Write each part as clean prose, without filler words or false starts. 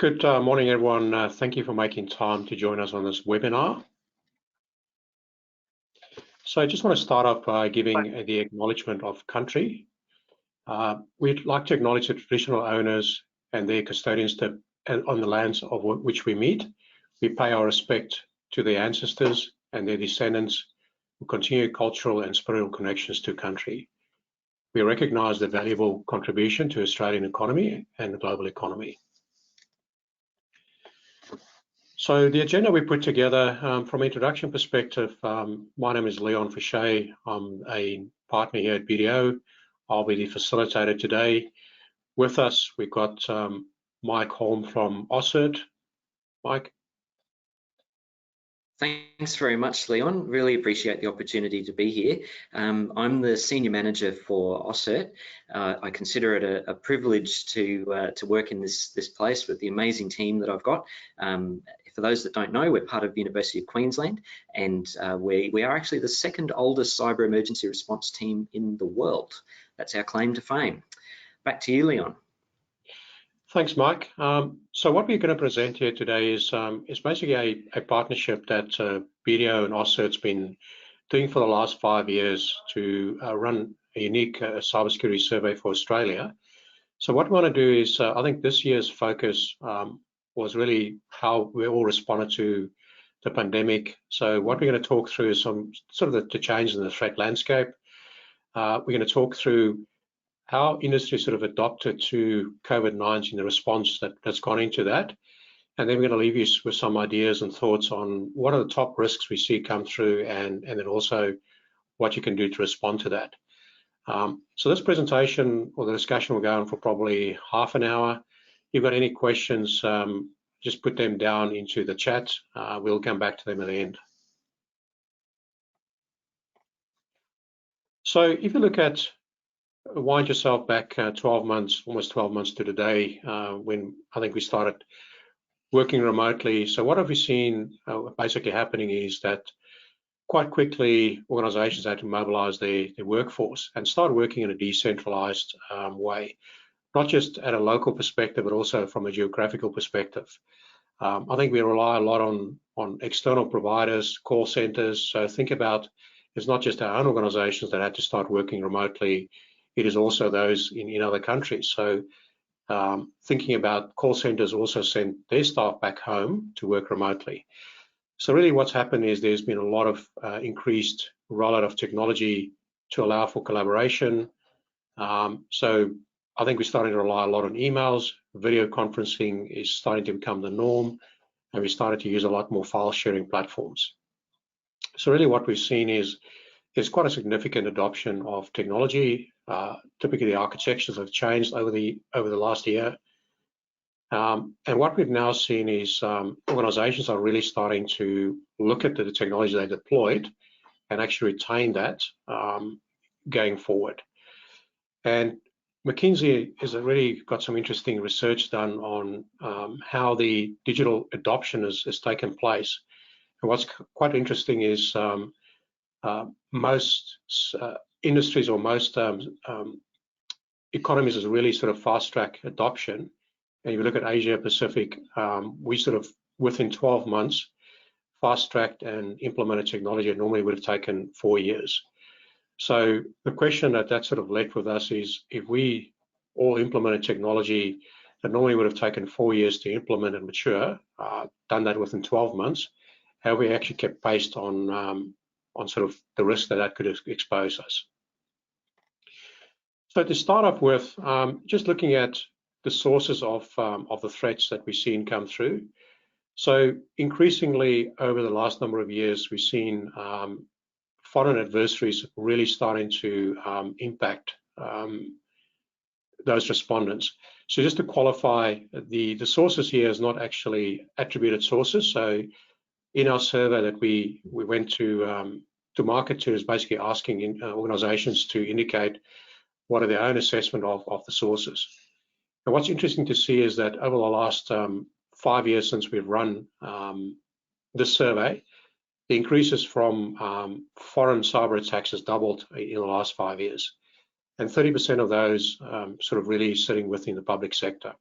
Good morning, everyone. Thank you for making time to join us on this webinar. So I just want to start off by giving the acknowledgement of country. We'd like to acknowledge the traditional owners and their custodians on the lands of which we meet. We pay our respect to their ancestors and their descendants who continue cultural and spiritual connections to country. We recognise the valuable contribution to Australian economy and the global economy. So the agenda we put together, from an introduction perspective, my name is Leon Fouche. I'm a partner here at BDO. I'll be the facilitator today. With us, we've got Mike Holm from AusCERT. Mike. Thanks very much, Leon. Really appreciate the opportunity to be here. I'm the Senior Manager for AusCERT. I consider it a privilege to work in this place with the amazing team that I've got. For those that don't know, we're part of the University of Queensland, and we are actually the second oldest cyber emergency response team in the world. That's our claim to fame. Back to you, Leon. Thanks, Mike. So what we're going to present here today is basically a partnership that BDO and AusCERT's been doing for the last 5 years to run a unique cybersecurity survey for Australia. So what we want to do is, I think this year's focus was really how we all responded to the pandemic. So what we're going to talk through is some sort of the changes in the threat landscape. We're going to talk through how industry sort of adopted to COVID-19, the response that's gone into that. And then we're going to leave you with some ideas and thoughts on what are the top risks we see come through, and then also what you can do to respond to that. So this presentation or the discussion will go on for probably half an hour. If you've got any questions, just put them down into the chat. We'll come back to them at the end. So if you look at, wind yourself back 12 months, almost 12 months to today, when I think we started working remotely. So what have we seen basically happening is that quite quickly organizations had to mobilize their workforce and start working in a decentralized way, not just at a local perspective, but also from a geographical perspective. I think we rely a lot on external providers, call centers. So think about, it's not just our own organizations that had to start working remotely. It is also those in other countries. So thinking about call centers also send their staff back home to work remotely. So really what's happened is there's been a lot of increased rollout of technology to allow for collaboration. So I think we're starting to rely a lot on emails. Video conferencing is starting to become the norm, and we started to use a lot more file sharing platforms. So really what we've seen is there's quite a significant adoption of technology. Typically the architectures have changed over the last year. And what we've now seen is organizations are really starting to look at the technology they deployed and actually retain that going forward. And McKinsey has really got some interesting research done on how the digital adoption has taken place. And what's quite interesting is most industries or most economies is really sort of fast-track adoption. And if you look at Asia Pacific, we sort of within 12 months fast-tracked and implemented technology that normally would have taken 4 years. So the question that sort of left with us is, if we all implemented technology that normally would have taken 4 years to implement and mature, done that within 12 months, have we actually kept pace on sort of the risk that could expose us? So to start off with, just looking at the sources of the threats that we've seen come through. So increasingly over the last number of years, we've seen foreign adversaries really starting to impact those respondents. So just to qualify, the sources here is not actually attributed sources. So in our survey that we went to market to is basically asking organizations to indicate what are their own assessment of the sources. And what's interesting to see is that over the last 5 years since we've run this survey, the increases from foreign cyber attacks has doubled in the last 5 years. And 30% of those sort of really sitting within the public sector.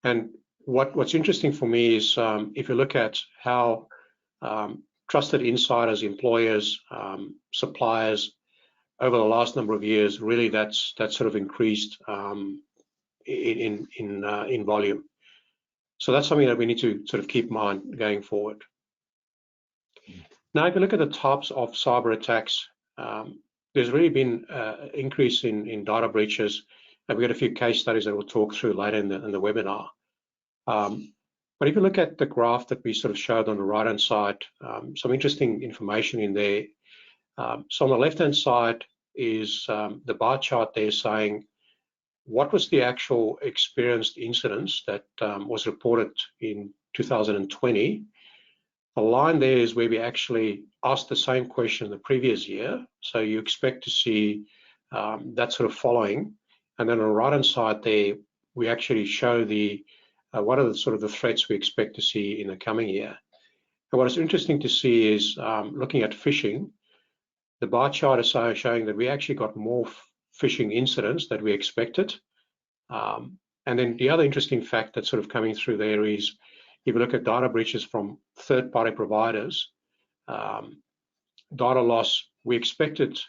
And what's interesting for me is if you look at how trusted insiders, employers, suppliers over the last number of years, really that's sort of increased in volume. So that's something that we need to sort of keep in mind going forward. Now, if you look at the types of cyber attacks, there's really been an increase in data breaches, and we've got a few case studies that we'll talk through later in the webinar. But if you look at the graph that we sort of showed on the right-hand side, some interesting information in there. So on the left-hand side is the bar chart there saying what was the actual experienced incidents that was reported in 2020. The line there is where we actually asked the same question the previous year. So you expect to see that sort of following. And then on the right-hand side there, we actually show the what are the sort of the threats we expect to see in the coming year. And what is interesting to see is looking at phishing, the bar chart is showing that we actually got more phishing incidents than we expected. And then the other interesting fact that's sort of coming through there is if you look at data breaches from third-party providers, data loss, we expected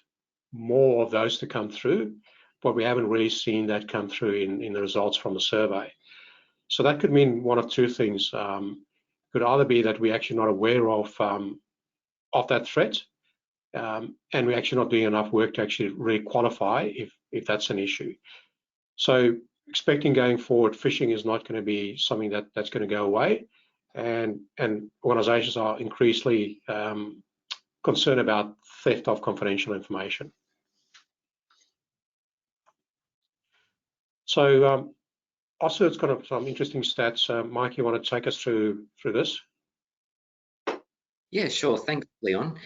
more of those to come through, but we haven't really seen that come through in the results from the survey. So that could mean one of two things. Could either be that we're actually not aware of that threat, and we're actually not doing enough work to actually really qualify if that's an issue. So expecting going forward, phishing is not going to be something that's going to go away, and organizations are increasingly concerned about theft of confidential information. So AusCERT's got some interesting stats. Mike, you want to take us through this? Yeah, sure. Thanks, Leon.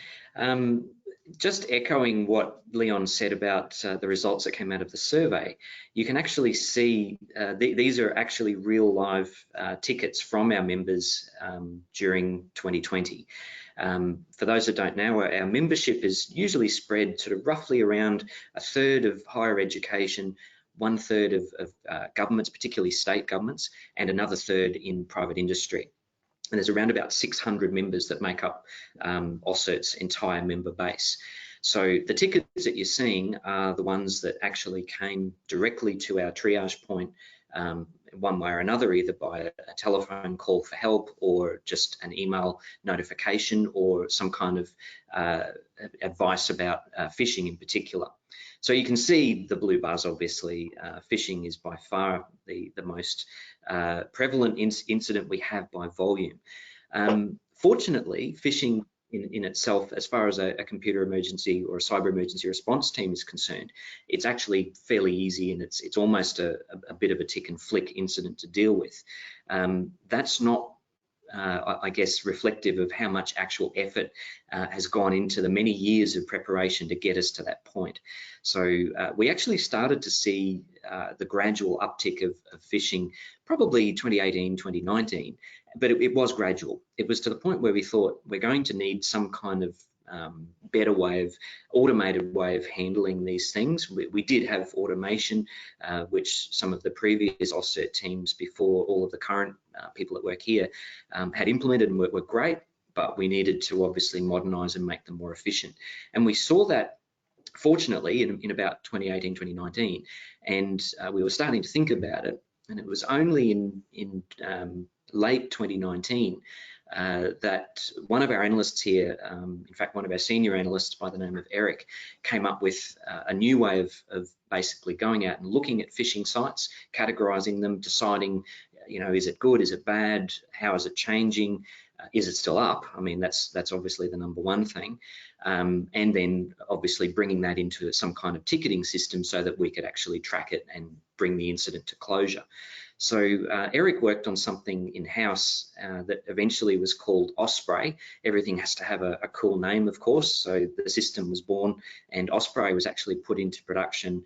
Just echoing what Leon said about the results that came out of the survey, you can actually see these are actually real live tickets from our members during 2020. For those that don't know, our membership is usually spread sort of roughly around a third of higher education, 1/3 of governments, particularly state governments, and another third in private industry. And there's around about 600 members that make up AusCERT's entire member base. So the tickets that you're seeing are the ones that actually came directly to our triage point one way or another, either by a telephone call for help or just an email notification or some kind of advice about phishing in particular. So you can see the blue bars, obviously. Phishing is by far the most prevalent incident we have by volume. Fortunately, phishing in itself, as far as a computer emergency or a cyber emergency response team is concerned, it's actually fairly easy, and it's almost a bit of a tick and flick incident to deal with. That's not I guess reflective of how much actual effort has gone into the many years of preparation to get us to that point. So we actually started to see the gradual uptick of phishing probably 2018, 2019, but it was gradual. It was to the point where we thought we're going to need some kind of better way of automated way of handling these things. We did have automation, which some of the previous AusCERT teams before all of the current people that work here had implemented and were great, but we needed to obviously modernize and make them more efficient. And we saw that fortunately in about 2018, 2019, and we were starting to think about it. And it was only in late 2019 that one of our analysts here, in fact, one of our senior analysts by the name of Eric, came up with a new way of basically going out and looking at phishing sites, categorizing them, deciding, you know, is it good, is it bad, how is it changing, is it still up? I mean, that's obviously the number one thing. And then obviously bringing that into some kind of ticketing system so that we could actually track it and bring the incident to closure. So Eric worked on something in-house that eventually was called Osprey. Everything has to have a cool name, of course. So the system was born, and Osprey was actually put into production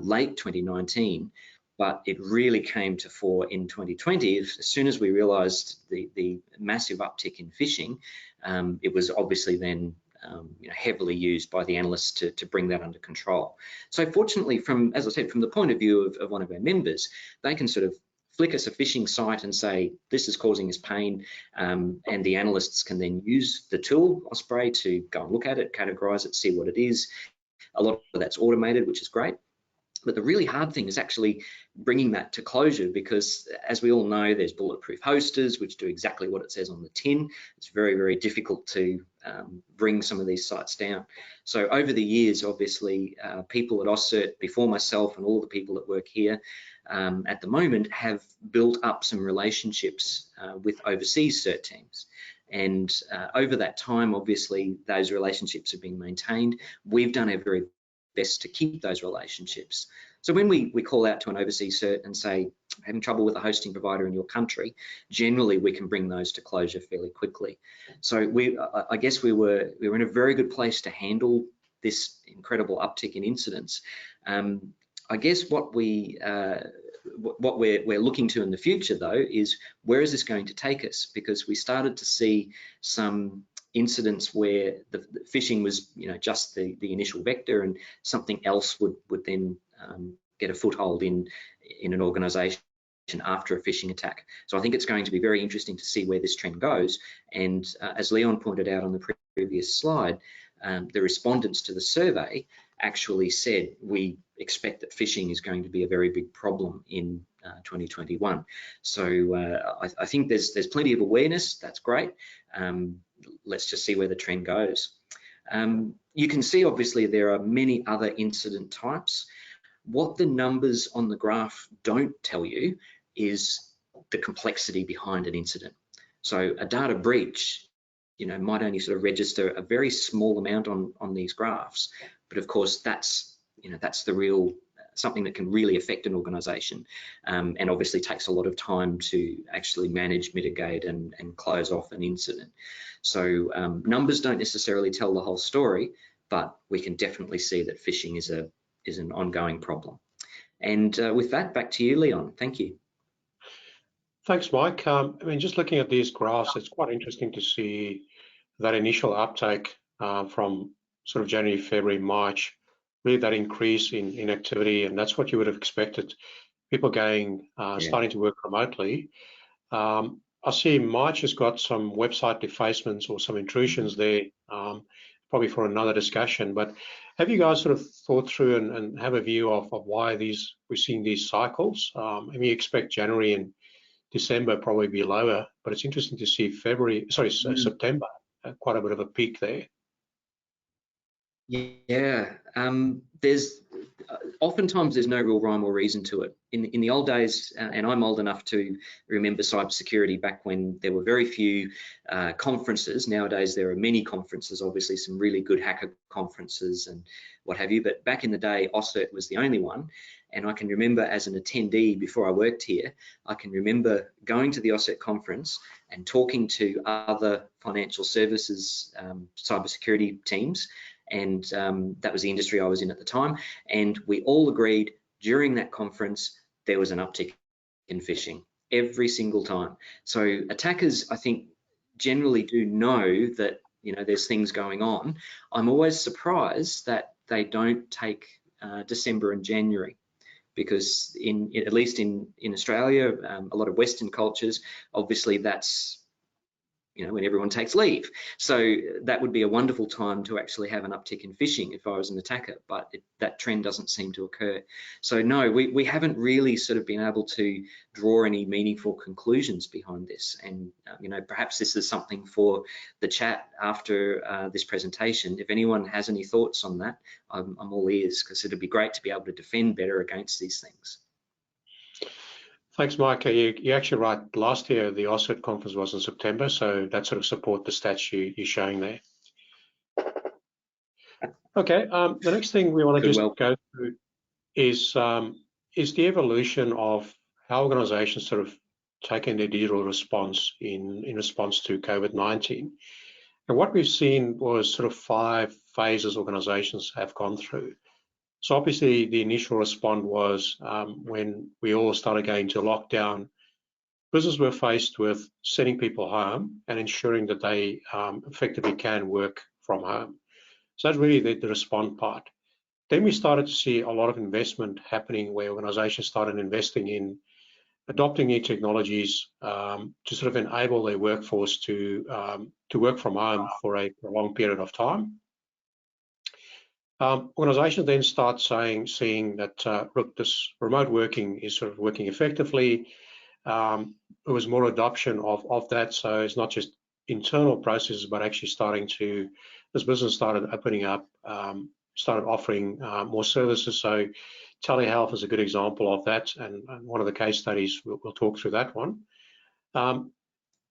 late 2019. But it really came to fore in 2020. As soon as we realized the massive uptick in phishing, it was obviously then heavily used by the analysts to bring that under control. So fortunately, as I said, from the point of view of one of our members, they can sort of flick us a phishing site and say, this is causing us pain, and the analysts can then use the tool, Osprey, to go and look at it, categorize it, see what it is. A lot of that's automated, which is great. But the really hard thing is actually bringing that to closure, because as we all know, there's bulletproof hosters, which do exactly what it says on the tin. It's very, very difficult to bring some of these sites down. So over the years, obviously, people at AusCERT, before myself and all the people that work here at the moment, have built up some relationships with overseas CERT teams. And over that time, obviously, those relationships have been maintained. We've done our very best to keep those relationships. So when we call out to an overseas CERT and say, having trouble with a hosting provider in your country, generally we can bring those to closure fairly quickly. So I guess we were in a very good place to handle this incredible uptick in incidents. I guess what we're looking to in the future, though, is where is this going to take us? Because we started to see some incidents where the phishing was, just the initial vector, and something else would then get a foothold in an organization after a phishing attack. So I think it's going to be very interesting to see where this trend goes. And as Leon pointed out on the previous slide, the respondents to the survey actually said, we expect that phishing is going to be a very big problem in 2021. So I think there's plenty of awareness. That's great. Let's just see where the trend goes. You can see, obviously, there are many other incident types. What the numbers on the graph don't tell you is the complexity behind an incident. So a data breach, might only sort of register a very small amount on these graphs, but of course that's the real something that can really affect an organization, and obviously takes a lot of time to actually manage, mitigate, and close off an incident. So numbers don't necessarily tell the whole story, but we can definitely see that phishing is an ongoing problem. And with that, back to you, Leon. Thank you. Thanks, Mike. Just looking at these graphs, it's quite interesting to see that initial uptake from sort of January, February, March, really that increase in activity, and that's what you would have expected. People going, starting to work remotely. I see March has got some website defacements or some intrusions there, probably for another discussion. But have you guys sort of thought through and have a view of why we're seeing these cycles? You expect January and December probably be lower, but it's interesting to see September, quite a bit of a peak there. Yeah, oftentimes there's no real rhyme or reason to it. In the old days, and I'm old enough to remember cybersecurity back when there were very few conferences. Nowadays there are many conferences, obviously some really good hacker conferences and what have you, but back in the day AusCERT was the only one. And I can remember as an attendee before I worked here, I can remember going to the AusCERT conference and talking to other financial services cybersecurity teams, and that was the industry I was in at the time, and we all agreed during that conference there was an uptick in phishing every single time. So attackers, I think, generally do know that there's things going on. I'm always surprised that they don't take December and January, because at least in Australia, a lot of Western cultures, obviously that's when everyone takes leave. So that would be a wonderful time to actually have an uptick in phishing if I was an attacker, but that trend doesn't seem to occur. So no, we haven't really sort of been able to draw any meaningful conclusions behind this. And perhaps this is something for the chat after this presentation. If anyone has any thoughts on that, I'm all ears, because it'd be great to be able to defend better against these things. Thanks, Mike. You're actually right. Last year, the AusCERT conference was in September, so that sort of support the stats you're showing there. Okay, the next thing we want to just go through is the evolution of how organizations sort of taken their digital response in response to COVID-19. And what we've seen was sort of 5 phases organizations have gone through. So obviously the initial response was when we all started going to lockdown, businesses were faced with sending people home and ensuring that they effectively can work from home. So that's really the response part. Then we started to see a lot of investment happening where organizations started investing in adopting new technologies to sort of enable their workforce to work from home for a prolonged period of time. Organizations then start seeing that, look, this remote working is sort of working effectively. There was more adoption of that, so it's not just internal processes, but actually this business started opening up, started offering more services. So telehealth is a good example of that, and one of the case studies, we'll talk through that one.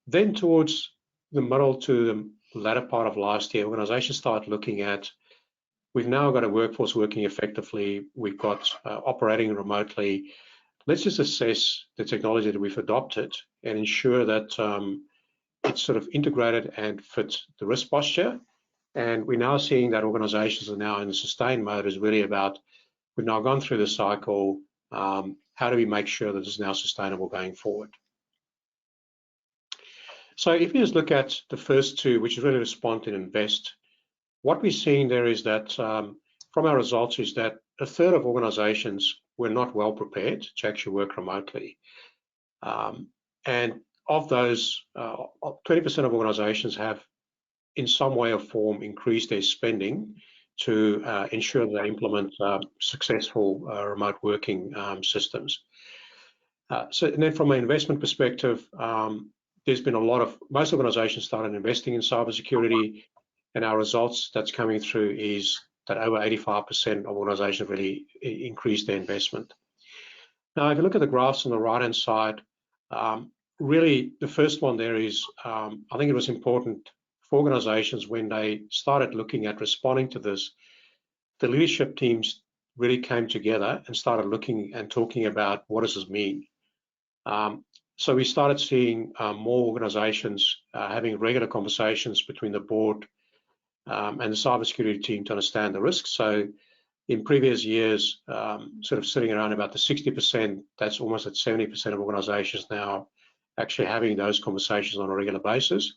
Then towards the middle to the latter part of last year, organizations started looking at, we've now got a workforce working effectively, we've got operating remotely. Let's just assess the technology that we've adopted and ensure that it's sort of integrated and fits the risk posture. And we're now seeing that organizations are now in the sustain mode. Is really about, we've now gone through the cycle, how do we make sure that this is now sustainable going forward? So if you just look at the first two, which is really respond and invest, what we're seeing there is that from our results is that a third of organizations were not well prepared to actually work remotely. And of those, 20% of organizations have in some way or form increased their spending to ensure they implement successful remote working systems. And then from an investment perspective, there's been most organizations started investing in cybersecurity, and our results that's coming through is that over 85% of organizations really increased their investment. Now, if you look at the graphs on the right-hand side, really the first one there is, I think it was important for organizations when they started looking at responding to this, the leadership teams really came together and started looking and talking about what does this mean. So we started seeing more organizations having regular conversations between the board and the cybersecurity team to understand the risks. So in previous years, sort of sitting around about the 60%, that's almost at 70% of organizations now actually having those conversations on a regular basis.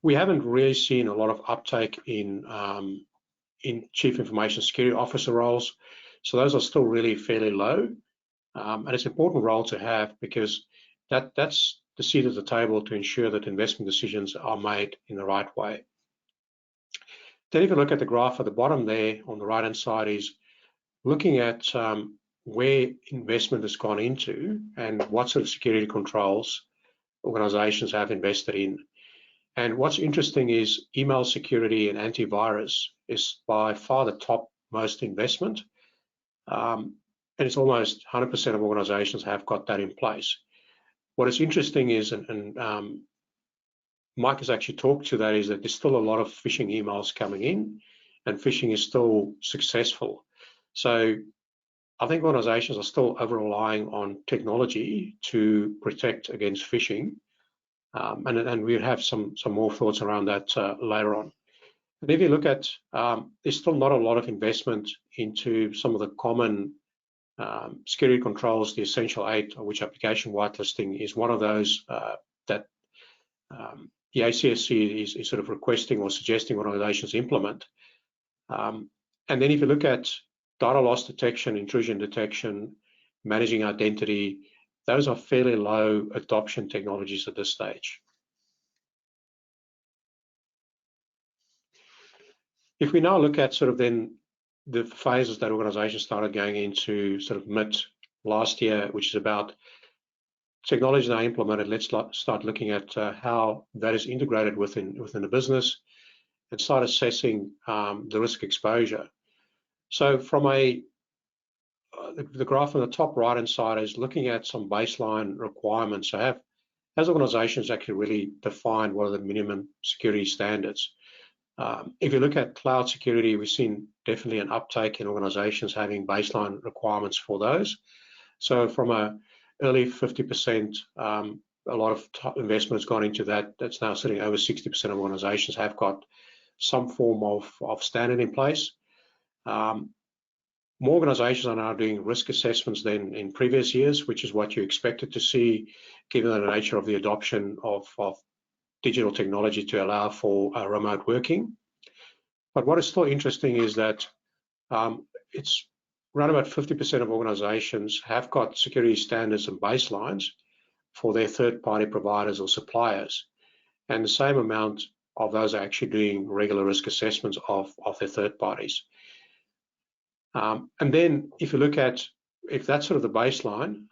We haven't really seen a lot of uptake in Chief Information Security Officer roles. So those are still really fairly low. And it's an important role to have because that's the seat at the table to ensure that investment decisions are made in the right way. Then if you look at the graph at the bottom there on the right-hand side is looking at where investment has gone into and what sort of security controls organizations have invested in. And what's interesting is email security and antivirus is by far the top most investment. And it's almost 100% of organizations have got that in place. What is interesting is, and Mike has actually talked to that, is that there's still a lot of phishing emails coming in, and phishing is still successful. So I think organizations are still over-relying on technology to protect against phishing, and we'll have some more thoughts around that later on. And if you look at, there's still not a lot of investment into some of the common security controls, the Essential 8, which application whitelisting is one of those that the ACSC is sort of requesting or suggesting organizations implement. And then if you look at data loss detection, intrusion detection, managing identity, those are fairly low adoption technologies at this stage. If we now look at sort of then the phases that organizations started going into sort of mid last year, which is about technology now implemented, let's start looking at how that is integrated within the business and start assessing the risk exposure. So from the graph on the top right-hand side is looking at some baseline requirements. So has organizations actually really defined what are the minimum security standards? If you look at cloud security, we've seen definitely an uptake in organizations having baseline requirements for those. So from a early 50%, a lot of investment has gone into that. That's now sitting over 60% of organizations have got some form of standard in place. More organizations are now doing risk assessments than in previous years, which is what you expected to see, given the nature of the adoption of digital technology to allow for remote working. But what is still interesting is that it's around about 50% of organizations have got security standards and baselines for their third-party providers or suppliers. And the same amount of those are actually doing regular risk assessments of their third parties. And then if you look at, if that's sort of the baseline,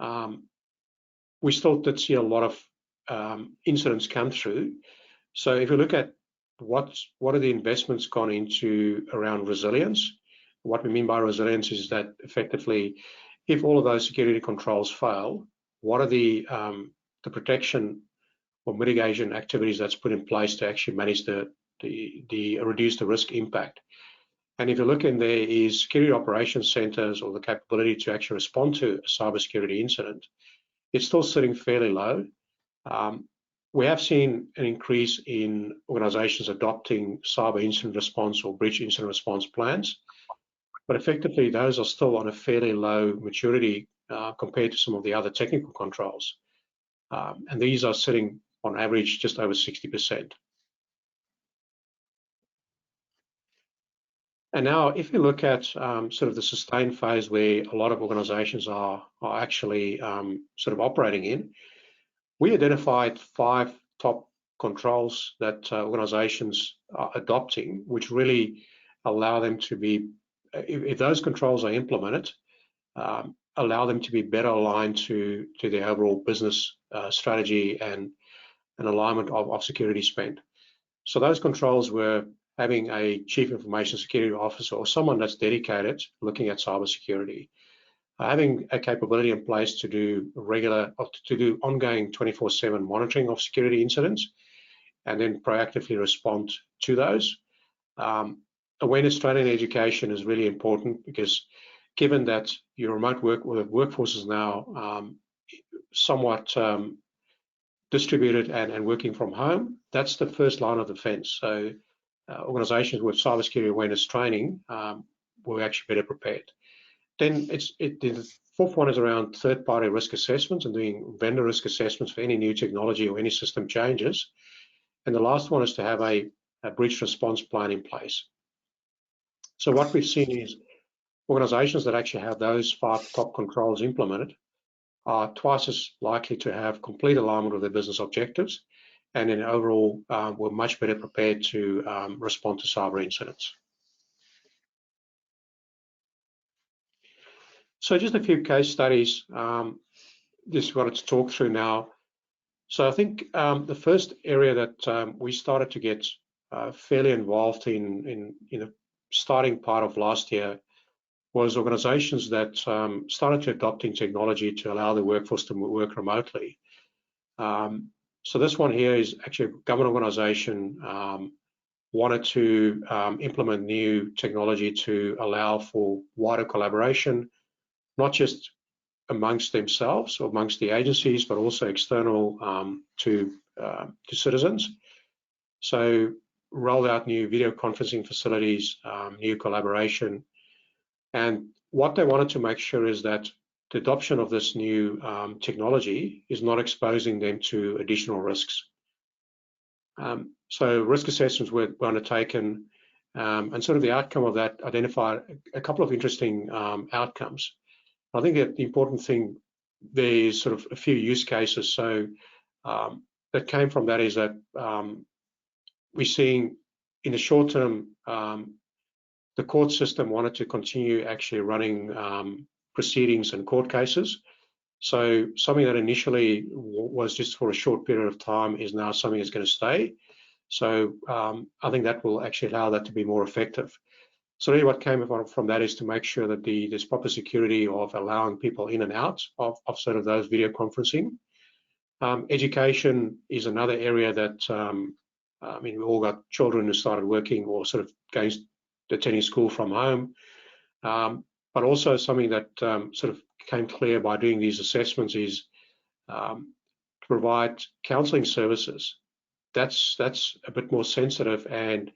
we still did see a lot of incidents come through. So if you look at what are the investments gone into around resilience, what we mean by resilience is that effectively, if all of those security controls fail, what are the protection or mitigation activities that's put in place to actually manage reduce the risk impact? And if you look in there is security operations centers or the capability to actually respond to a cybersecurity incident, it's still sitting fairly low. We have seen an increase in organizations adopting cyber incident response or breach incident response plans, but effectively those are still on a fairly low maturity compared to some of the other technical controls. And these are sitting on average just over 60%. And now if you look at sort of the sustained phase where a lot of organizations are actually sort of operating in, we identified 5 top controls that organizations are adopting, which really allow them to be, if those controls are implemented, allow them to be better aligned to their overall business strategy and an alignment of security spend. So those controls were having a chief information security officer or someone that's dedicated looking at cybersecurity, having a capability in place to do ongoing 24/7 monitoring of security incidents, and then proactively respond to those. Awareness training and education is really important because given that your remote workforce is now somewhat distributed and working from home, that's the first line of defense. So organizations with cybersecurity awareness training were actually better prepared. Then the fourth one is around third-party risk assessments and doing vendor risk assessments for any new technology or any system changes. And the last one is to have a breach response plan in place. So what we've seen is organizations that actually have those 5 top controls implemented are twice as likely to have complete alignment with their business objectives, and then overall we're much better prepared to respond to cyber incidents. So just a few case studies, just wanted to talk through now. So I think the first area that we started to get fairly involved in the starting part of last year was organizations that started to adopting technology to allow the workforce to work remotely. So this one here is actually a government organization wanted to implement new technology to allow for wider collaboration, not just amongst themselves or amongst the agencies, but also external to citizens. So rolled out new video conferencing facilities, new collaboration. And what they wanted to make sure is that the adoption of this new technology is not exposing them to additional risks. So risk assessments were undertaken, and sort of the outcome of that identified a couple of interesting outcomes. I think that the important thing there is sort of a few use cases. So that came from that is that we're seeing in the short term, the court system wanted to continue actually running proceedings and court cases. So something that initially was just for a short period of time is now something that's going to stay. So I think that will actually allow that to be more effective. So really what came from that is to make sure that there's proper security of allowing people in and out of sort of those video conferencing. Education is another area that, I mean, we all got children who started working or sort of attending school from home, but also something that sort of became clear by doing these assessments is to provide counselling services. That's a bit more sensitive, and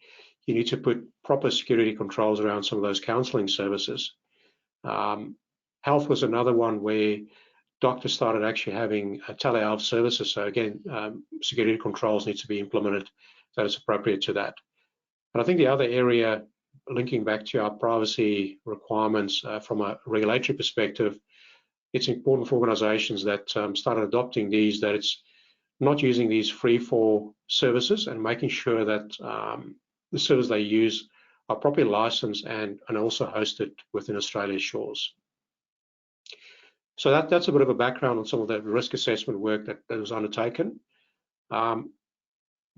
you need to put proper security controls around some of those counselling services. Health was another one where doctors started actually having telehealth services. So again, security controls need to be implemented that is appropriate to that. And I think the other area linking back to our privacy requirements from a regulatory perspective, it's important for organizations that started adopting these, that it's not using these free-for services and making sure that the services they use are properly licensed and also hosted within Australia's shores. So that's a bit of a background on some of the risk assessment work that was undertaken.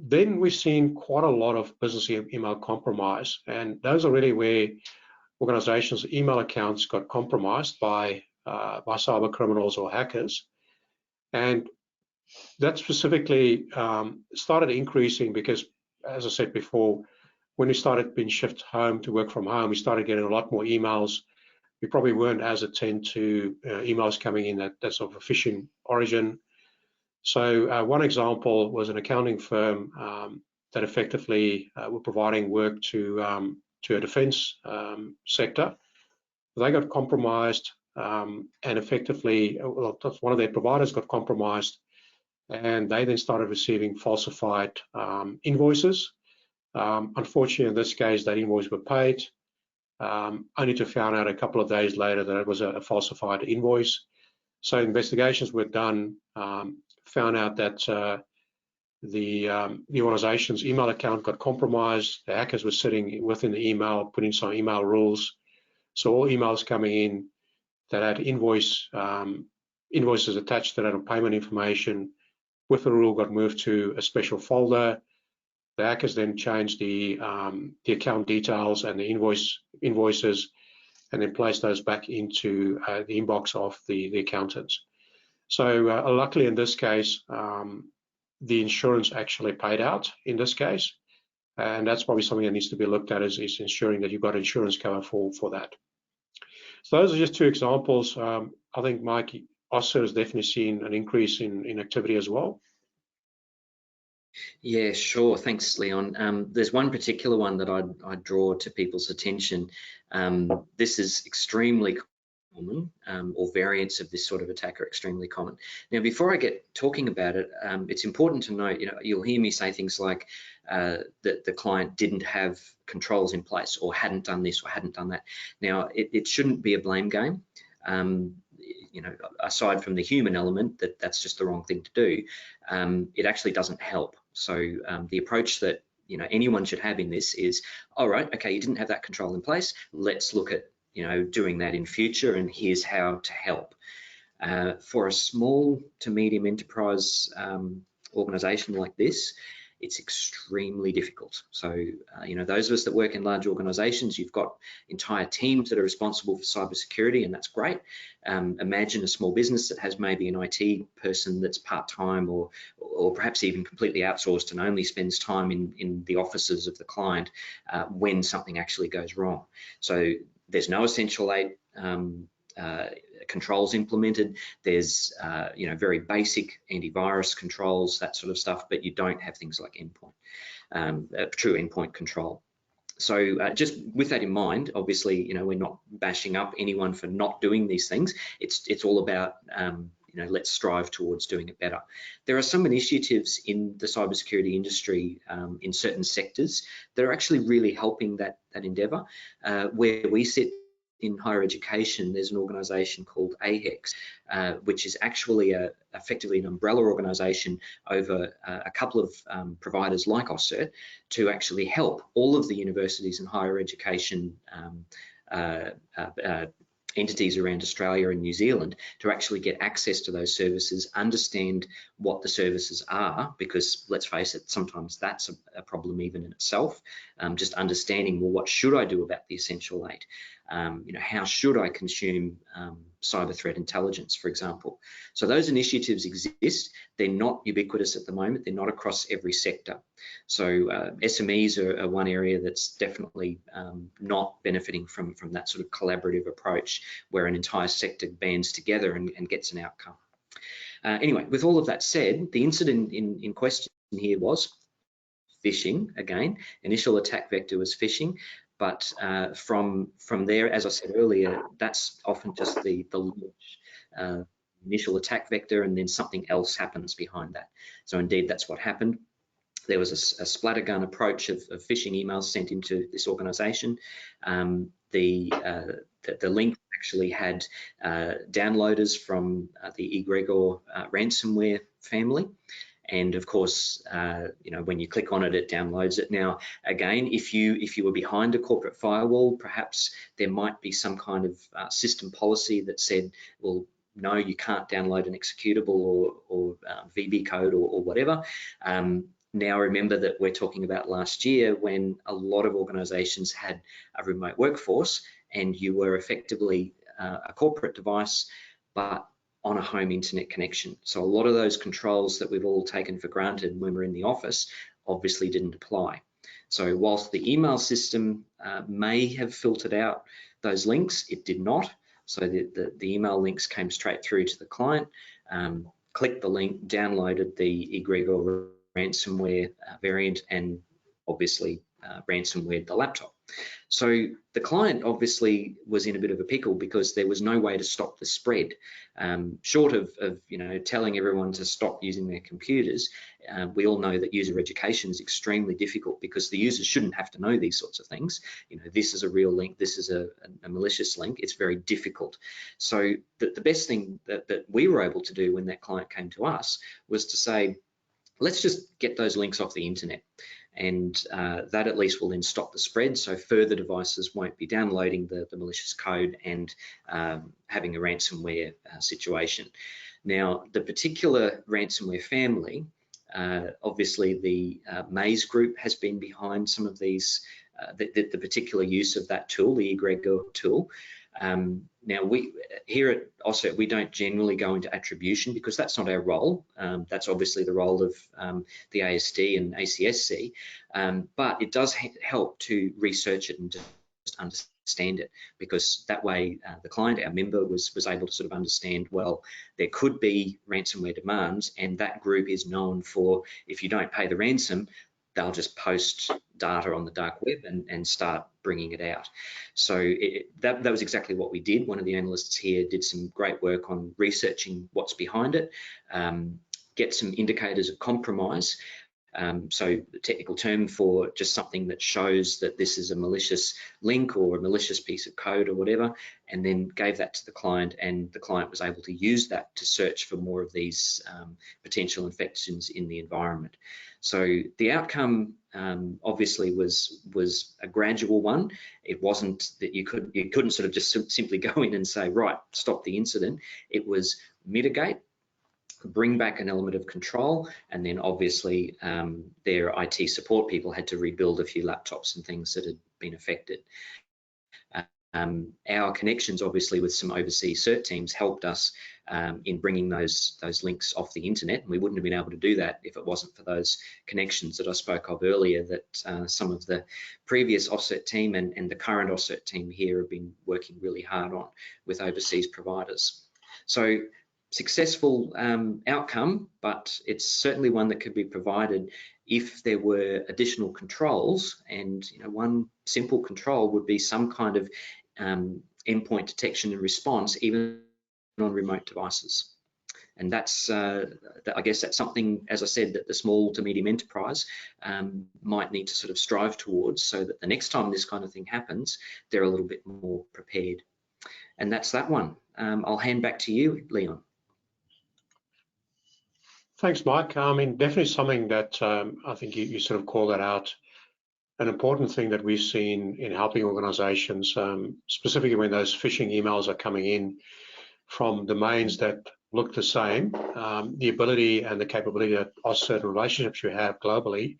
Then we've seen quite a lot of business email compromise, and those are really where organizations' email accounts got compromised by cyber criminals or hackers. And that specifically started increasing because, as I said before, when we started being shifted home to work from home, we started getting a lot more emails. We probably weren't as attentive to emails coming in that's of a phishing origin. So one example was an accounting firm that effectively were providing work to a defence sector. They got compromised, and effectively, well, one of their providers got compromised, and they then started receiving falsified invoices. Unfortunately, in this case, that invoice were paid, only to find out a couple of days later that it was a falsified invoice. So investigations were done, found out that the organization's email account got compromised. The hackers were sitting within the email, putting some email rules. So all emails coming in that had invoices attached to that, or payment information with the rule, got moved to a special folder. The hackers then changed the account details and the invoices, and then placed those back into the inbox of the accountants. So luckily in this case, the insurance actually paid out in this case, and that's probably something that needs to be looked at, is ensuring that you've got insurance cover for that. So those are just two examples. I think, Mike, AusCERT has definitely seen an increase in activity as well. Yeah, sure. Thanks, Leon. There's one particular one that I'd draw to people's attention. This is extremely common, or variants of this sort of attack are extremely common. Now, before I get talking about it, it's important to note, you'll hear me say things like that the client didn't have controls in place, or hadn't done this, or hadn't done that. Now, it shouldn't be a blame game. Aside from the human element, that's just the wrong thing to do, it actually doesn't help. So the approach that anyone should have in this is, all right, okay, you didn't have that control in place. Let's look at doing that in future, and here's how to help. For a small to medium enterprise organization like this, it's extremely difficult. So, those of us that work in large organizations, you've got entire teams that are responsible for cybersecurity, and that's great. Imagine a small business that has maybe an IT person that's part-time, or perhaps even completely outsourced, and only spends time in the offices of the client when something actually goes wrong. So there's no essential aid controls implemented. There's very basic antivirus controls, that sort of stuff, but you don't have things like true endpoint control. So just with that in mind, obviously, we're not bashing up anyone for not doing these things. It's all about let's strive towards doing it better. There are some initiatives in the cybersecurity industry in certain sectors that are actually really helping that endeavour. Where we sit in higher education, there's an organisation called AHEX, which is actually effectively an umbrella organisation over a couple of providers like AusCERT to actually help all of the universities and higher education entities around Australia and New Zealand to actually get access to those services, understand what the services are, because let's face it, sometimes that's a problem even in itself. Just understanding, well, what should I do about the essential aid? How should I consume cyber threat intelligence, for example? So those initiatives exist. They're not ubiquitous at the moment. They're not across every sector. So SMEs are one area that's definitely not benefiting from that sort of collaborative approach where an entire sector bands together and gets an outcome. Anyway, with all of that said, the incident in question here was phishing. Again, initial attack vector was phishing. But from there, as I said earlier, that's often just the launch, initial attack vector, and then something else happens behind that. So indeed, that's what happened. there was a splattergun approach of phishing emails sent into this organization. The link actually had downloaders from the egregor ransomware family. And of course, when you click on it, it downloads it. Now, again, if you were behind a corporate firewall, perhaps there might be some kind of system policy that said, well, no, you can't download an executable or VB code or whatever. Now, remember that we're talking about last year when a lot of organizations had a remote workforce and you were effectively a corporate device, but on a home internet connection. So a lot of those controls that we've all taken for granted when we're in the office obviously didn't apply. So whilst the email system may have filtered out those links, it did not. So the email links came straight through to the client, clicked the link, downloaded the egregor ransomware variant, and obviously ransomware the laptop. So the client obviously was in a bit of a pickle because there was no way to stop the spread. Short of telling everyone to stop using their computers, we all know that user education is extremely difficult because the users shouldn't have to know these sorts of things. This is a real link, this is a malicious link. It's very difficult. So the best thing that we were able to do when that client came to us was to say, let's just get those links off the internet. And that at least will then stop the spread, so further devices won't be downloading the malicious code and having a ransomware situation. Now, the particular ransomware family, obviously the Maze group has been behind some of these, the particular use of that tool, the egregor tool. Now, we here at AusCERT, we don't generally go into attribution because that's not our role. That's obviously the role of the ASD and ACSC, but it does help to research it and just understand it, because that way the client, our member, was able to sort of understand, well, there could be ransomware demands, and that group is known for, if you don't pay the ransom, they'll just post data on the dark web and start bringing it out. So that was exactly what we did. One of the analysts here did some great work on researching what's behind it, get some indicators of compromise. So the technical term for just something that shows that this is a malicious link or a malicious piece of code or whatever, and then gave that to the client, and the client was able to use that to search for more of these potential infections in the environment. So the outcome obviously was a gradual one. It wasn't that you couldn't sort of just simply go in and say, right, stop the incident. It was mitigate, bring back an element of control, and then obviously their IT support people had to rebuild a few laptops and things that had been affected. Our connections, obviously, with some overseas CERT teams helped us in bringing those links off the internet, and we wouldn't have been able to do that if it wasn't for those connections that I spoke of earlier, that some of the previous AusCERT team and the current AusCERT team here have been working really hard on with overseas providers. So successful outcome, but it's certainly one that could be provided if there were additional controls. And one simple control would be some kind of endpoint detection and response, even on remote devices. And that's, I guess that's something, as I said, that the small to medium enterprise might need to sort of strive towards, so that the next time this kind of thing happens, they're a little bit more prepared. And that's that one. I'll hand back to you, Leon. Thanks, Mike. I mean, definitely something that I think you sort of call that out. An important thing that we've seen in helping organizations, specifically when those phishing emails are coming in from domains that look the same, the ability and the capability that AusCERT relationships you have globally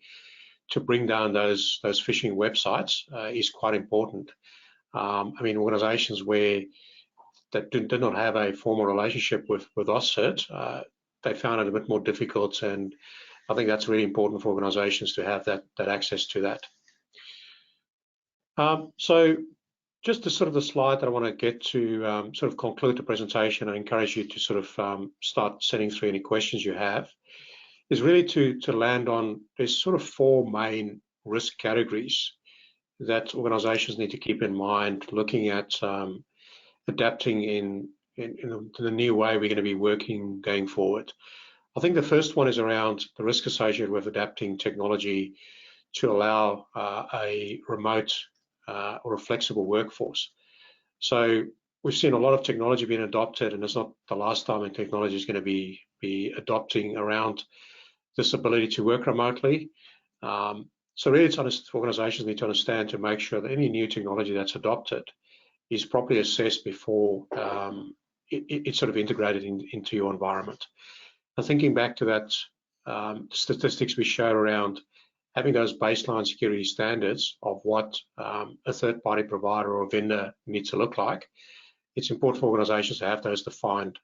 to bring down those phishing websites is quite important. I mean, organizations that did not have a formal relationship with AusCERT, they found it a bit more difficult, and I think that's really important for organizations to have that access to that. So just the slide that I want to get to sort of conclude the presentation, I encourage you to sort of start sending through any questions you have, is really to land on, there's sort of 4 main risk categories that organizations need to keep in mind, looking at adapting in the new way we're going to be working going forward. I think the first one is around the risk associated with adapting technology to allow a remote or a flexible workforce. So we've seen a lot of technology being adopted, and it's not the last time that technology is going to be adopting around this ability to work remotely. So really, organizations need to understand to make sure that any new technology that's adopted is properly assessed before it's sort of integrated into your environment. And thinking back to that, statistics we showed around having those baseline security standards of what a third-party provider or vendor needs to look like, it's important for organizations to have those defined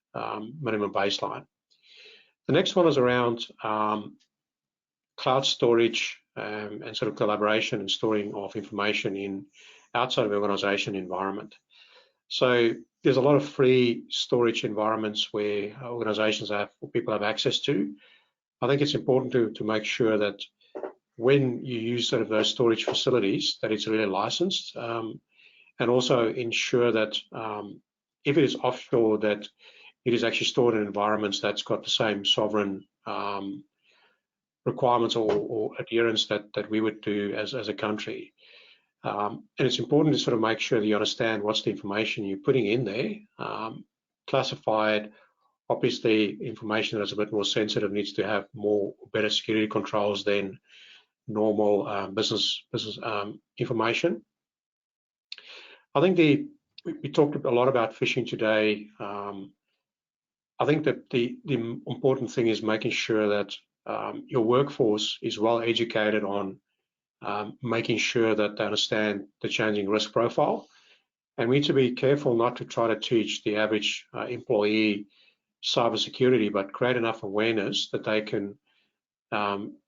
minimum baseline. The next one is around cloud storage and sort of collaboration and storing of information in outside of the organization environment. So there's a lot of free storage environments where organizations have, or people have access to. I think it's important to make sure that when you use sort of those storage facilities, that it's really licensed, and also ensure that if it is offshore, that it is actually stored in environments that's got the same sovereign requirements or adherence that we would do as a country. And it's important to sort of make sure that you understand what's the information you're putting in there, classified. Obviously, information that's a bit more sensitive needs to have better security controls than normal business information. I think we talked a lot about phishing today. I think that the important thing is making sure that your workforce is well educated on making sure that they understand the changing risk profile. And we need to be careful not to try to teach the average employee cybersecurity, but create enough awareness that they can,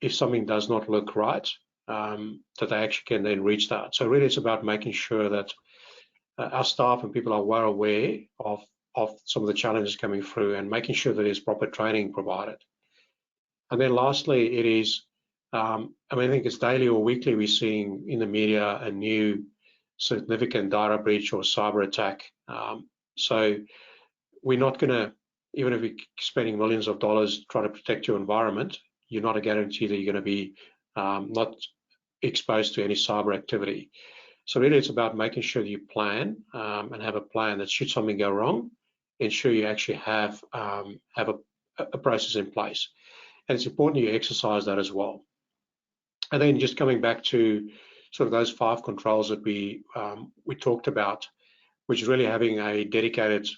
if something does not look right, that they actually can then reach that. So really it's about making sure that our staff and people are well aware of some of the challenges coming through and making sure that there's proper training provided. And then lastly, it is, I think it's daily or weekly we're seeing in the media a new significant data breach or cyber attack. So we're not going to, even if we're spending millions of dollars trying to protect your environment, you're not a guarantee that you're going to be not exposed to any cyber activity. So really it's about making sure that you plan and have a plan that should something go wrong, ensure you actually have a process in place. And it's important you exercise that as well. And then just coming back to sort of those 5 controls that we talked about, which is really having a dedicated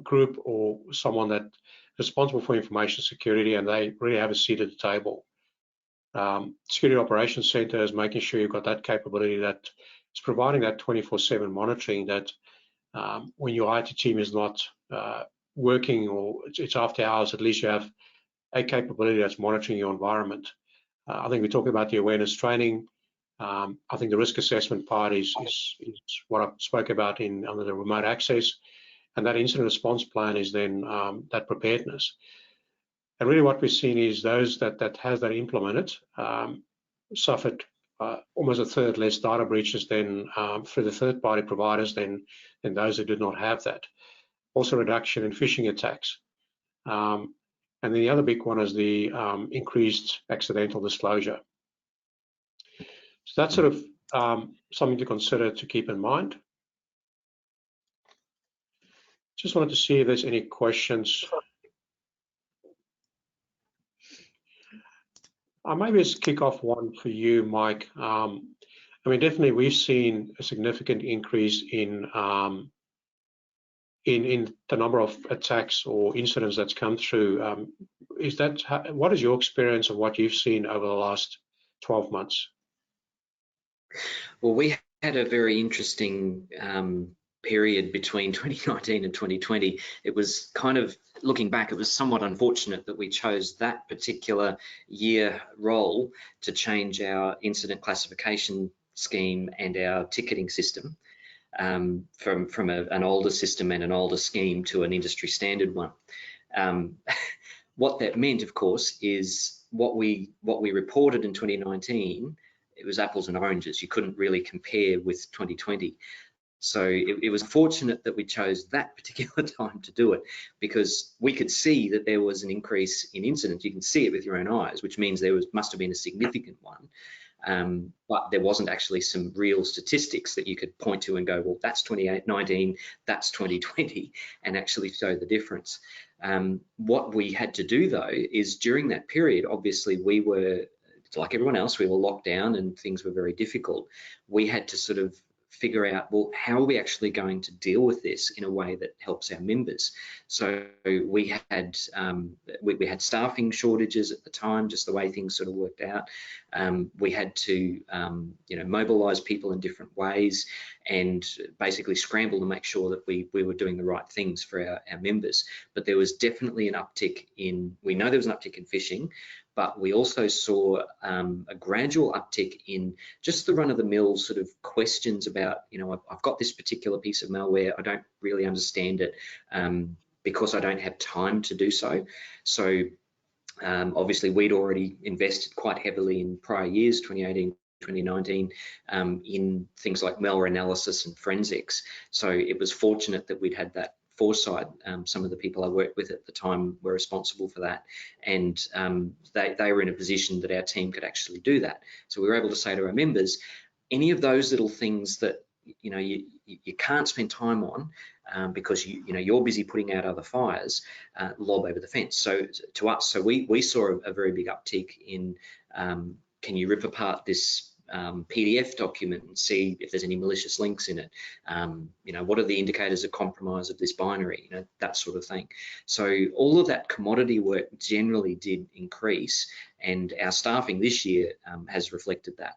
group or someone that's responsible for information security, and they really have a seat at the table. Security Operations Center is making sure you've got that capability that is providing that 24/7 monitoring, that when your IT team is not working or it's after hours, at least you have a capability that's monitoring your environment. I think we're talking about the awareness training. I think the risk assessment part is what I spoke about under the remote access, and that incident response plan is then that preparedness. And really what we've seen is those that has that implemented suffered almost a third less data breaches than through the third-party providers than those that did not have that. Also reduction in phishing attacks. And then the other big one is the increased accidental disclosure. So that's sort of something to consider, to keep in mind. Just wanted to see if there's any questions. Maybe let's kick off one for you, Mike. Definitely we've seen a significant increase in the number of attacks or incidents that's come through. What is your experience of what you've seen over the last 12 months? Well, we had a very interesting period between 2019 and 2020. It was kind of, looking back, it was somewhat unfortunate that we chose that particular year role to change our incident classification scheme and our ticketing system from an older system and an older scheme to an industry standard one. What that meant, of course, is what we reported in 2019, it was apples and oranges. You couldn't really compare with 2020. So it was fortunate that we chose that particular time to do it, because we could see that there was an increase in incidents. You can see it with your own eyes, which means there must have been a significant one. But there wasn't actually some real statistics that you could point to and go, well, that's 2019, that's 2020, and actually show the difference. What we had to do though is during that period, obviously we were, like everyone else, we were locked down and things were very difficult. We had to sort of figure out, well, how are we actually going to deal with this in a way that helps our members? So we had staffing shortages at the time, just the way things sort of worked out. We had to mobilize people in different ways and basically scramble to make sure that we were doing the right things for our members. But there was definitely an uptick we know there was an uptick in phishing, but we also saw a gradual uptick in just the run-of-the-mill sort of questions about, I've got this particular piece of malware, I don't really understand it because I don't have time to do so. So obviously we'd already invested quite heavily in prior years, 2018, 2019, in things like malware analysis and forensics. So it was fortunate that we'd had that foresight. Some of the people I worked with at the time were responsible for that, and they were in a position that our team could actually do that. So we were able to say to our members, any of those little things that you can't spend time on because you're busy putting out other fires, lob over the fence. So to us, we saw a very big uptick in can you rip apart this PDF document and see if there's any malicious links in it? What are the indicators of compromise of this binary? That sort of thing. So all of that commodity work generally did increase, and our staffing this year has reflected that.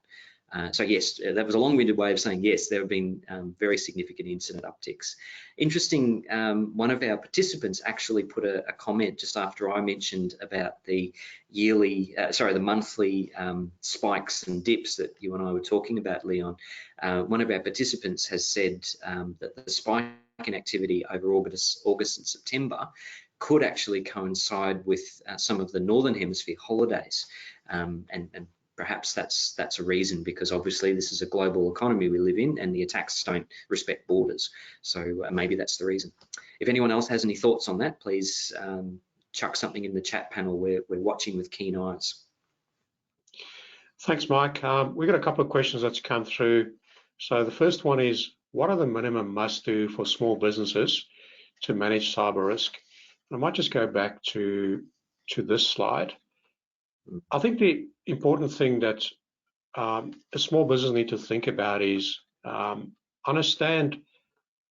So yes, that was a long-winded way of saying yes, there have been very significant incident upticks. Interesting, one of our participants actually put a comment just after I mentioned about the monthly spikes and dips that you and I were talking about, Leon. One of our participants has said that the spike in activity over August and September could actually coincide with some of the Northern Hemisphere holidays, and perhaps that's a reason, because obviously this is a global economy we live in and the attacks don't respect borders. So maybe that's the reason. If anyone else has any thoughts on that, please chuck something in the chat panel. We're watching with keen eyes. Thanks, Mike. We've got a couple of questions that's come through. So the first one is, what are the minimum must-do for small businesses to manage cyber risk? I might just go back to this slide. I think the important thing that a small business need to think about is understand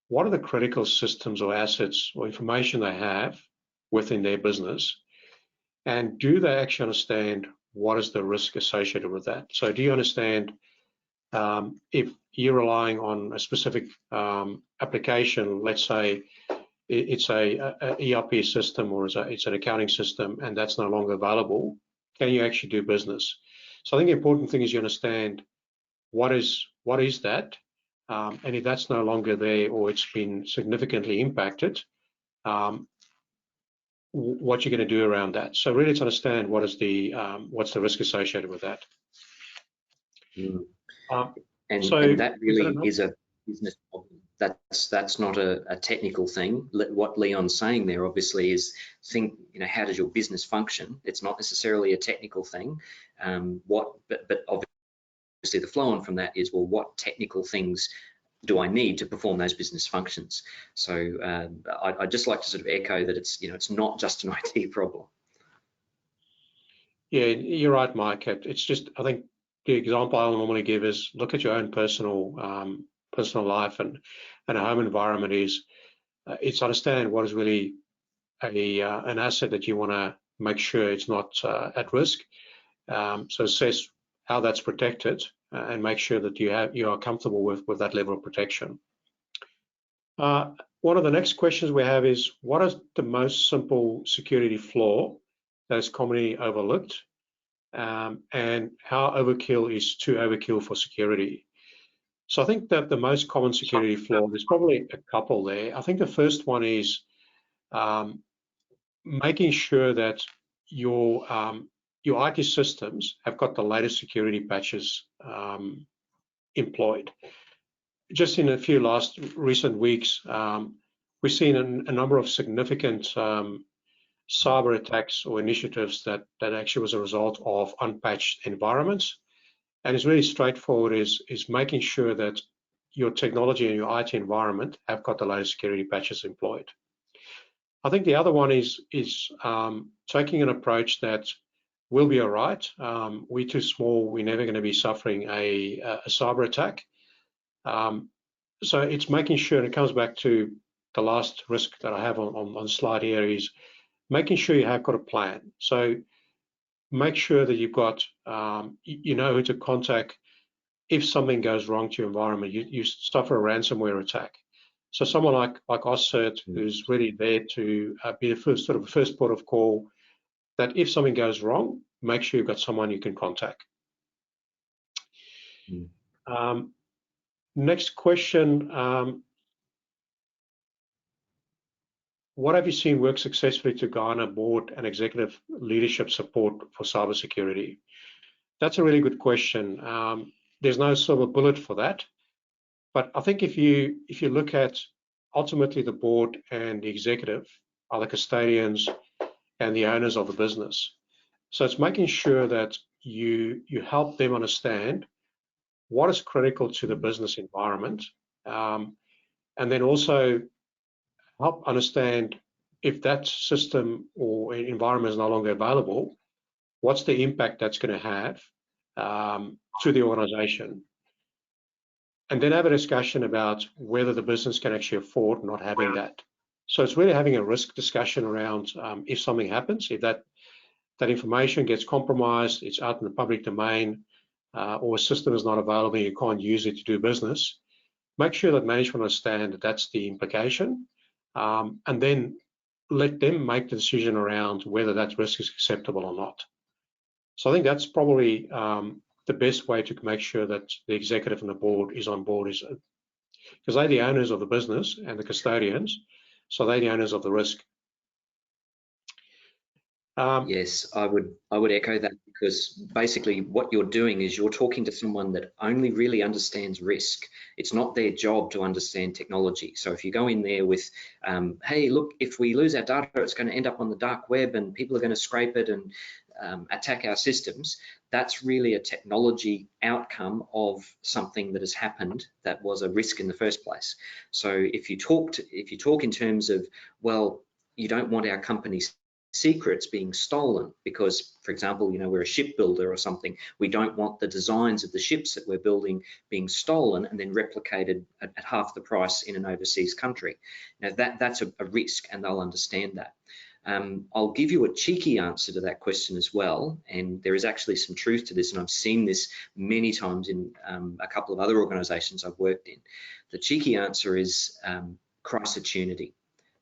what are the critical systems or assets or information they have within their business, and do they actually understand what is the risk associated with that? So do you understand if you're relying on a specific application, let's say it's a ERP system or it's an accounting system, and that's no longer available, can you actually do business? So I think the important thing is you understand what is that, and if that's no longer there or it's been significantly impacted, what you're going to do around that. So really to understand what's the risk associated with that. And that really is a business problem. That's not a technical thing. What Leon's saying there obviously is think, how does your business function? It's not necessarily a technical thing. But obviously the flow on from that is, well, what technical things do I need to perform those business functions? So I'd just like to sort of echo that it's not just an IT problem. Yeah, you're right, Mike. It's just, I think the example I'll normally give is look at your own personal life and a home environment. It's understand what is really an asset that you want to make sure it's not at risk. So assess how that's protected and make sure that you are comfortable with that level of protection. One of the next questions we have is, what is the most simple security flaw that is commonly overlooked, and how overkill is too overkill for security? So I think that the most common security flaw, there's probably a couple there. I think the first one is making sure that your IT systems have got the latest security patches employed. just in a few recent weeks, we've seen a number of significant cyber attacks or initiatives that actually was a result of unpatched environments. And it's really straightforward, is making sure that your technology and your IT environment have got the latest security patches employed. I think the other one is taking an approach that we'll be all right. We're too small. We're never going to be suffering a cyber attack. So it's making sure, and it comes back to the last risk that I have on slide here, is making sure you have got a plan. So make sure that you've got, you know who to contact if something goes wrong to your environment. You suffer a ransomware attack. So someone like AusCERT, who's really there to be the first port of call, that if something goes wrong, make sure you've got someone you can contact. Next question. What have you seen work successfully to garner board and executive leadership support for cybersecurity? That's a really good question. There's no silver bullet for that, but I think if you look at ultimately the board and the executive are the custodians and the owners of the business. So it's making sure that you help them understand what is critical to the business environment, and then also help understand if that system or environment is no longer available, what's the impact that's going to have to the organization. And then have a discussion about whether the business can actually afford not having that. So it's really having a risk discussion around if something happens, if that information gets compromised, it's out in the public domain, or a system is not available, you can't use it to do business. Make sure that management understand that that's the implication, and then let them make the decision around whether that risk is acceptable or not. So I think that's probably the best way to make sure that the executive and the board is on board, is because they're the owners of the business and the custodians, so they're the owners of the risk. Yes, I would echo that, because basically what you're doing is you're talking to someone that only really understands risk. It's not their job to understand technology. So if you go in there with, hey, look, if we lose our data, it's going to end up on the dark web and people are going to scrape it and attack our systems, that's really a technology outcome of something that has happened that was a risk in the first place. So if you talk in terms of, well, you don't want our company's secrets being stolen because, for example, you know, we're a shipbuilder or something, we don't want the designs of the ships that we're building being stolen and then replicated at half the price in an overseas country. Now that's a risk, and they'll understand that. I'll give you a cheeky answer to that question as well, and there is actually some truth to this, and I've seen this many times in a couple of other organizations I've worked in. The cheeky answer is crisis-unity.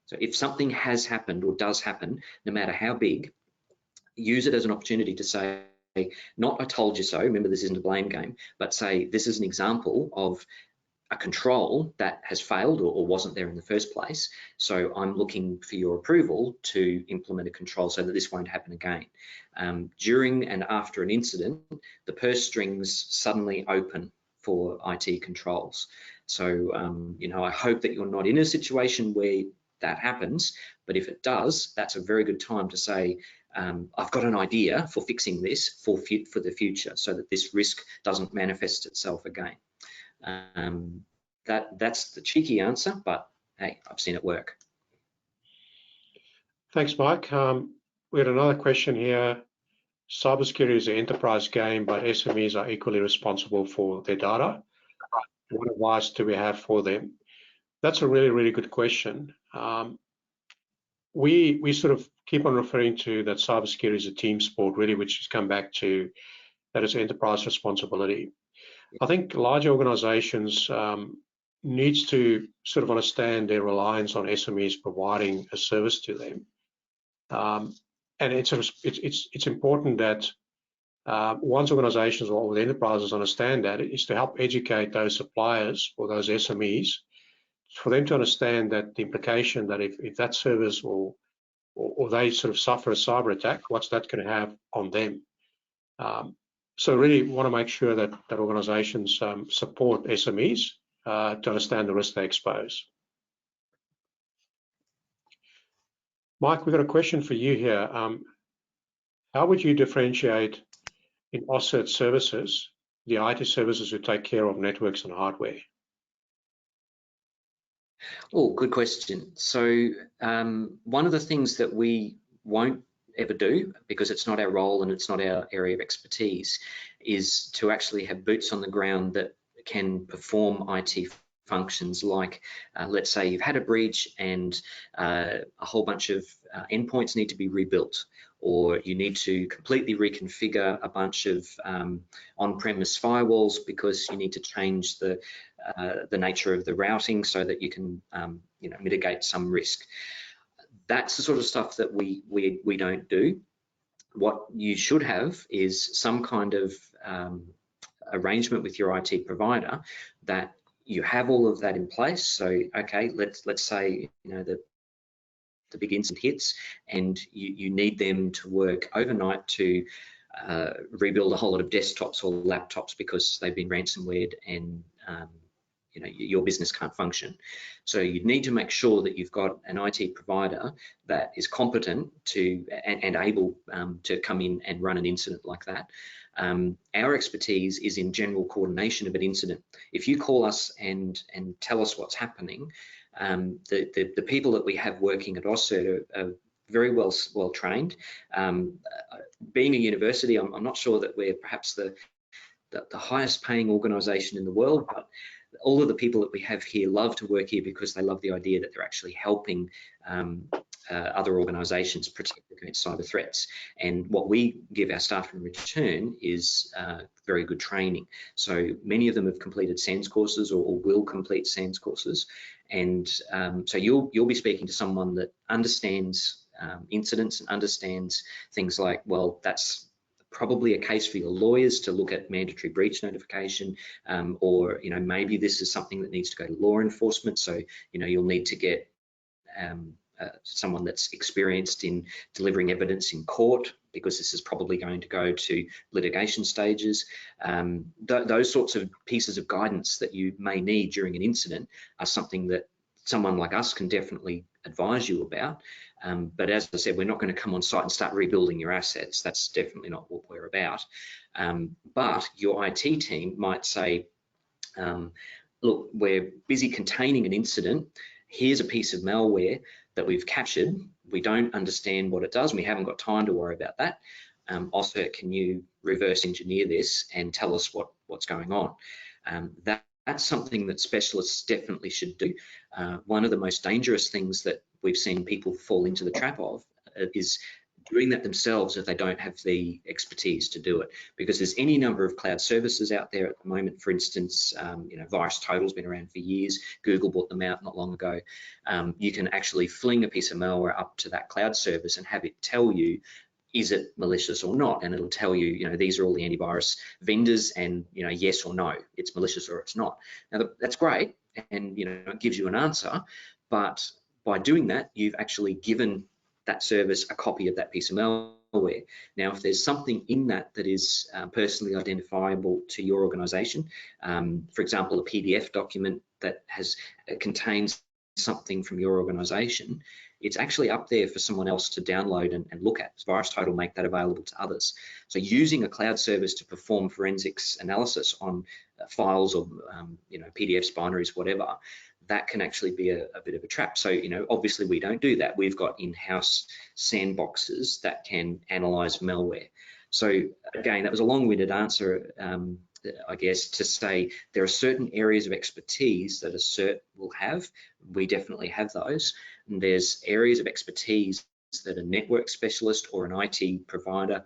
So if something has happened or does happen, no matter how big, use it as an opportunity to say, not I told you so, remember this isn't a blame game, but say this is an example of a control that has failed or wasn't there in the first place. So I'm looking for your approval to implement a control so that this won't happen again. During and after an incident, the purse strings suddenly open for IT controls. So, you know, I hope that you're not in a situation where that happens, but if it does, that's a very good time to say, I've got an idea for fixing this for the future so that this risk doesn't manifest itself again. That's the cheeky answer, but hey, I've seen it work. Thanks, Mike. We had another question here. Cybersecurity is an enterprise game, but SMEs are equally responsible for their data. What advice do we have for them? That's a really, really good question. We sort of keep on referring to that cybersecurity is a team sport, really, which has come back to that it's enterprise responsibility. I think larger organizations needs to sort of understand their reliance on SMEs providing a service to them. And it's important that once organizations or the enterprises understand that, it is to help educate those suppliers or those SMEs for them to understand that the implication that if that service or they sort of suffer a cyber attack, what's that going to have on them? So really want to make sure that organizations support SMEs to understand the risk they expose. Mike, we've got a question for you here. How would you differentiate in AusCERT services, the IT services who take care of networks and hardware? Oh, good question. So one of the things that we won't ever do, because it's not our role and it's not our area of expertise, is to actually have boots on the ground that can perform IT functions like, let's say you've had a breach and a whole bunch of endpoints need to be rebuilt, or you need to completely reconfigure a bunch of on-premise firewalls because you need to change the nature of the routing so that you can mitigate some risk. That's the sort of stuff that we don't do. What you should have is some kind of arrangement with your IT provider that you have all of that in place. So, okay, let's say the big incident hits and you need them to work overnight to rebuild a whole lot of desktops or laptops because they've been ransomwared and your business can't function. So you need to make sure that you've got an IT provider that is competent to and able to come in and run an incident like that. Our expertise is in general coordination of an incident. If you call us and tell us what's happening, the people that we have working at AusCERT are very well trained. Being a university, I'm not sure that we're perhaps the highest paying organisation in the world, but all of the people that we have here love to work here because they love the idea that they're actually helping other organisations protect against cyber threats. And what we give our staff in return is very good training. So many of them have completed SANS courses or will complete SANS courses. And so you'll be speaking to someone that understands incidents and understands things like, well, that's probably a case for your lawyers to look at mandatory breach notification, or maybe this is something that needs to go to law enforcement. So you'll need to get someone that's experienced in delivering evidence in court, because this is probably going to go to litigation stages. Those sorts of pieces of guidance that you may need during an incident are something that someone like us can definitely advise you about. But as I said, we're not going to come on site and start rebuilding your assets. That's definitely not what we're about. But your IT team might say, look, we're busy containing an incident. Here's a piece of malware that we've captured. We don't understand what it does, and we haven't got time to worry about that. AusCERT, can you reverse engineer this and tell us what's going on? That's something that specialists definitely should do. One of the most dangerous things that we've seen people fall into the trap of is doing that themselves if they don't have the expertise to do it, because there's any number of cloud services out there at the moment. For instance, VirusTotal's been around for years. Google bought them out not long ago. You can actually fling a piece of malware up to that cloud service and have it tell you, is it malicious or not? And it'll tell you, these are all the antivirus vendors, and yes or no, it's malicious or it's not. Now that's great, and it gives you an answer, but by doing that, you've actually given that service a copy of that piece of malware. Now, if there's something in that that is personally identifiable to your organization, for example, a PDF document that contains something from your organization, it's actually up there for someone else to download and look at. VirusTotal make that available to others. So using a cloud service to perform forensics analysis on files or PDFs, binaries, whatever, that can actually be a bit of a trap. So obviously we don't do that. We've got in-house sandboxes that can analyze malware. So again, that was a long-winded answer, I guess, to say there are certain areas of expertise that AusCERT will have. We definitely have those. And there's areas of expertise that a network specialist or an IT provider,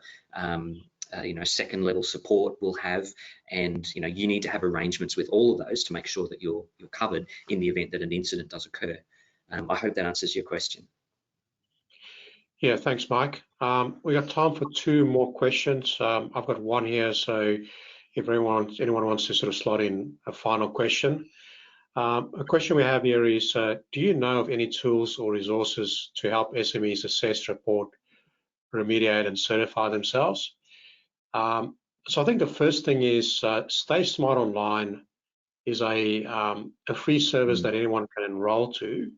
second level support will have. And you need to have arrangements with all of those to make sure that you're covered in the event that an incident does occur. I hope that answers your question. Yeah, thanks, Mike. We got time for two more questions. I've got one here, so if anyone wants to sort of slot in a final question. A question we have here is, do you know of any tools or resources to help SMEs assess, report, remediate, and certify themselves? So I think the first thing is stay smart online is a free service that anyone can enroll to,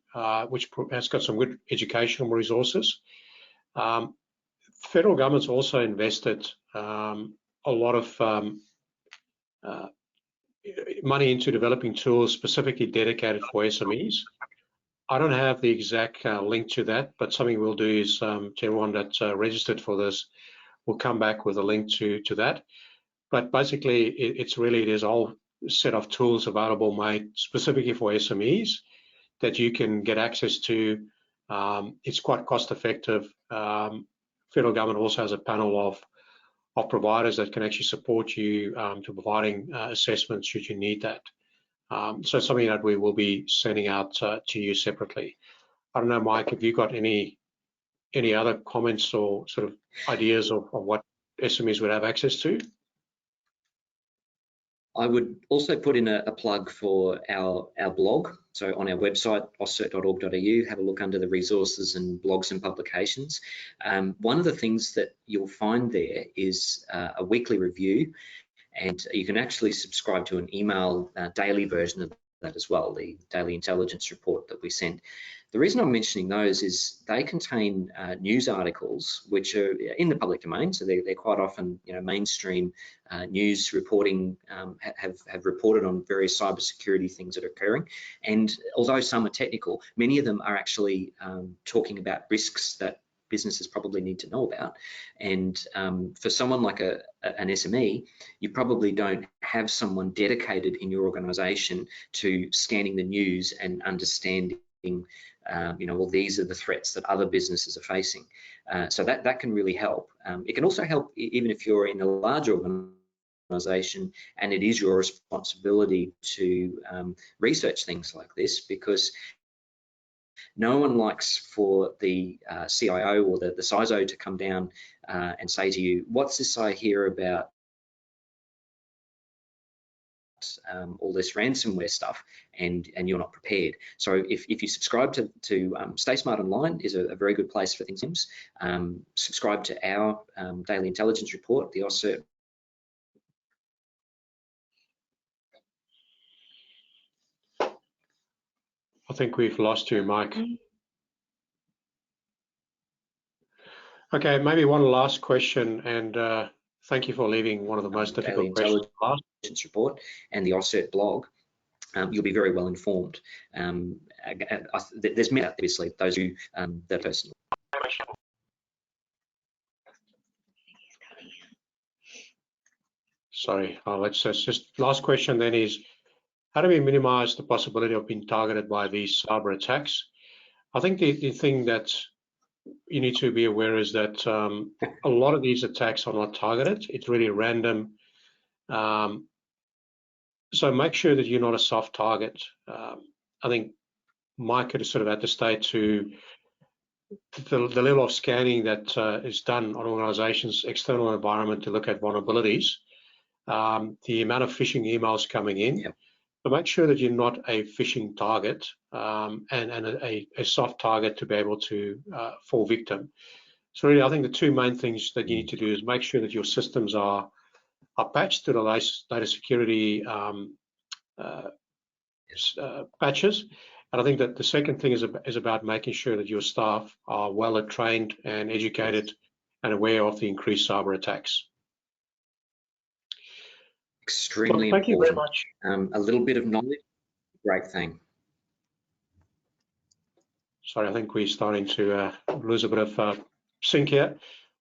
which has got some good educational resources. Federal government's also invested a lot of money into developing tools specifically dedicated for SMEs. I don't have the exact link to that, but something we'll do is to everyone that's registered for this, we'll come back with a link to that. But basically, there's a whole set of tools available made specifically for SMEs that you can get access to. It's quite cost effective. Federal government also has a panel of providers that can actually support you to providing assessments should you need that. So something that we will be sending out to you separately. I don't know, Mike, have you got any other comments or sort of ideas of what SMEs would have access to? I would also put in a plug for our blog. So on our website, auscert.org.au, have a look under the resources and blogs and publications. One of the things that you'll find there is a weekly review, and you can actually subscribe to an email daily version of that as well, the daily intelligence report that we send. The reason I'm mentioning those is they contain news articles which are in the public domain, so they're quite often, mainstream news reporting have reported on various cybersecurity things that are occurring. And although some are technical, many of them are actually talking about risks that businesses probably need to know about. And for someone like an SME, you probably don't have someone dedicated in your organization to scanning the news and understanding well, these are the threats that other businesses are facing. So that can really help. It can also help even if you're in a large organization and it is your responsibility to research things like this, because no one likes for the CIO or the CISO to come down and say to you, what's this I hear about all this ransomware stuff, and you're not prepared. So if you subscribe to Stay Smart Online is a very good place for things. Subscribe to our daily intelligence report, the AusCERT. I think we've lost you, Mike. Okay, maybe one last question, and thank you for leaving one of the most difficult questions. Intelligence report and the AusCERT blog. You'll be very well informed. There's many, obviously, those who that person. Sorry, let's just last question then is, how do we minimize the possibility of being targeted by these cyber attacks? I think the thing that you need to be aware is that a lot of these attacks are not targeted. It's really random. So make sure that you're not a soft target. I think Mike is sort of at the stage to the level of scanning that is done on organizations' external environment to look at vulnerabilities, the amount of phishing emails coming in. Yep. So make sure that you're not a phishing target and a soft target to be able to fall victim. So really, I think the two main things that you need to do is make sure that your systems are patched to the latest data security patches. And I think that the second thing is about making sure that your staff are well trained and educated and aware of the increased cyber attacks. Extremely well, thank important. you very much. A little bit of knowledge, great thing. Sorry, I think we're starting to lose a bit of sync here.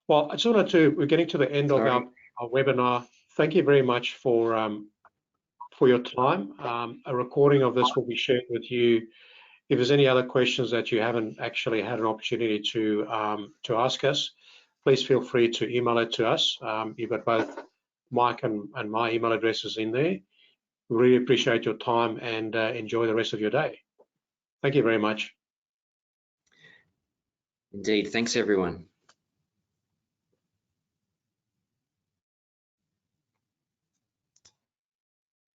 Well, I just wanted to, we're getting to the end of our webinar. Thank you very much for your time. A recording of this will be shared with you. If there's any other questions that you haven't actually had an opportunity to ask us, please feel free to email it to us. You've got both Mike and my email addresses in there. We really appreciate your time and enjoy the rest of your day. Thank you very much. Indeed. Thanks, everyone.